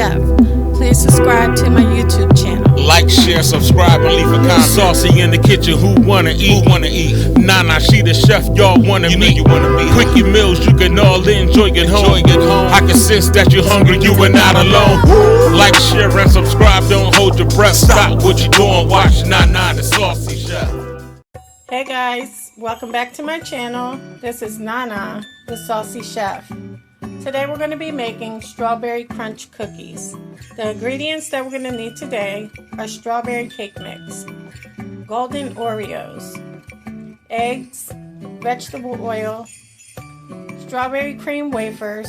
Chef. Please subscribe to my YouTube channel. Like, share, subscribe, and leave a comment. Saucy in the kitchen, who wanna eat? Who wanna eat? Nana, she the chef, y'all wanna meet. You wanna meet. Quickie meals, you can all enjoy it home. I can sense that you're hungry, you are not alone. Like, share, and subscribe, don't hold your breath. Stop what you doing, watch Nana the Saucy Chef. Hey guys, welcome back to my channel. This is Nana the Saucy Chef. Today we're going to be making strawberry crunch cookies. The ingredients that we're going to need today are strawberry cake mix, golden Oreos, eggs, vegetable oil, strawberry cream wafers,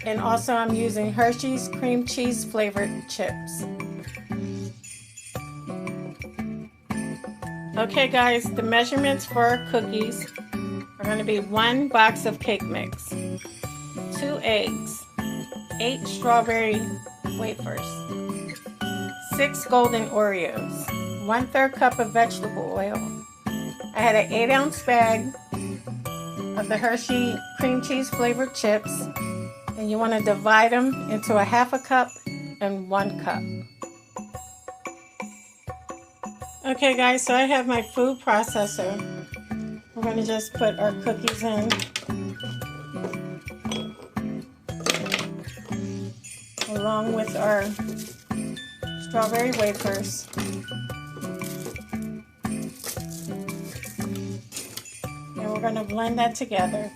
and also I'm using Hershey's cream cheese flavored chips. Okay guys, the measurements for our cookies are going to be 1 box of cake mix, 2 eggs, 8 strawberry wafers, 6 golden Oreos, 1/3 cup of vegetable oil. I had an 8-ounce bag of the Hershey cream cheese flavored chips, and you want to divide them into 1/2 cup and 1 cup. Okay guys, so I have my food processor. We're going to just put our cookies in. Along with our strawberry wafers. And we're going to blend that together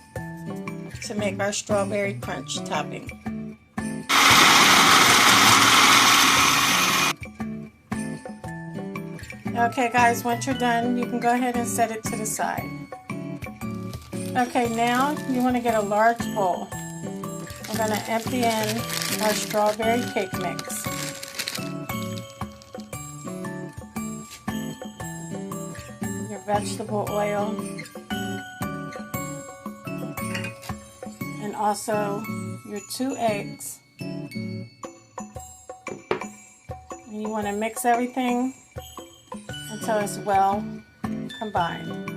to make our strawberry crunch topping. Okay guys, once you're done, you can go ahead and set it to the side. Okay, now you want to get a large bowl. We're going to empty in our strawberry cake mix. Your vegetable oil. And also your 2 eggs. And you want to mix everything until it's well combined.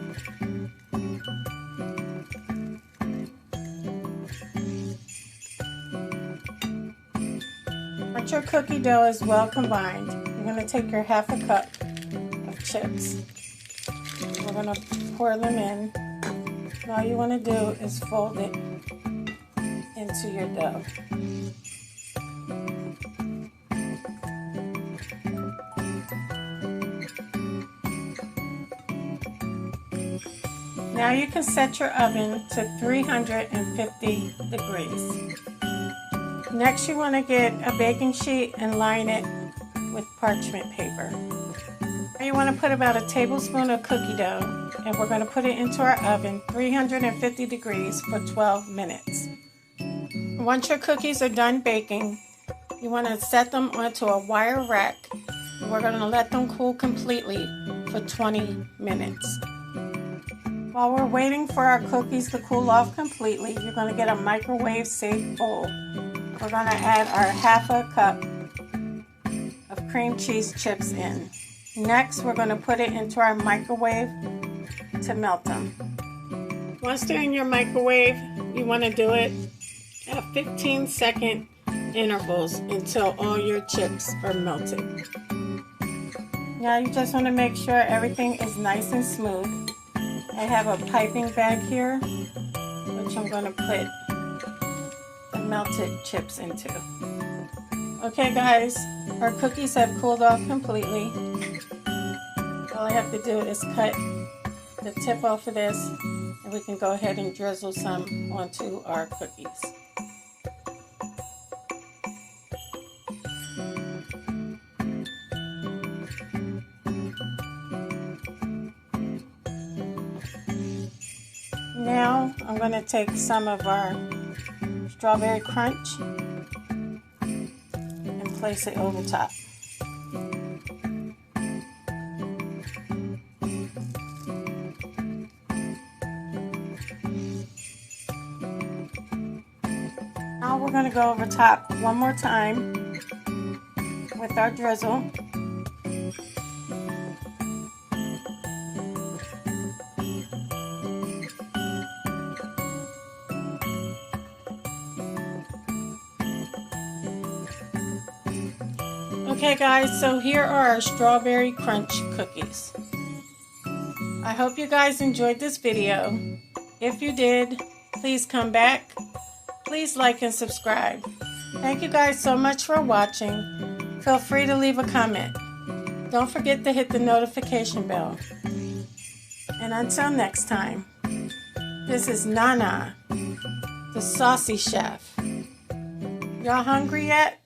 Once your cookie dough is well combined, you're going to take your 1/2 cup of chips. We're going to pour them in. And all you want to do is fold it into your dough. Now you can set your oven to 350 degrees. Next you want to get a baking sheet and line it with parchment paper. Now you want to put about a tablespoon of cookie dough, and we're going to put it into our oven 350 degrees for 12 minutes. Once your cookies are done baking, you want to set them onto a wire rack, and we're going to let them cool completely for 20 minutes. While we're waiting for our cookies to cool off completely, you're going to get a microwave safe bowl. We're going to add our 1/2 cup of cream cheese chips in. Next, we're going to put it into our microwave to melt them. Once they're in your microwave, you want to do it at 15-second intervals until all your chips are melted. Now you just want to make sure everything is nice and smooth. I have a piping bag here, which I'm going to put the melted chips into. Okay guys, our cookies have cooled off completely. All I have to do is cut the tip off of this, and we can go ahead and drizzle some onto our cookies. Now I'm going to take some of our strawberry crunch and place it over top. Now we're going to go over top one more time with our drizzle. Okay guys, so here are our strawberry crunch cookies. I hope you guys enjoyed this video. If you did, please come back. Please like and subscribe. Thank you guys so much for watching. Feel free to leave a comment. Don't forget to hit the notification bell. And until next time, this is Nana, the Saucy Chef. Y'all hungry yet?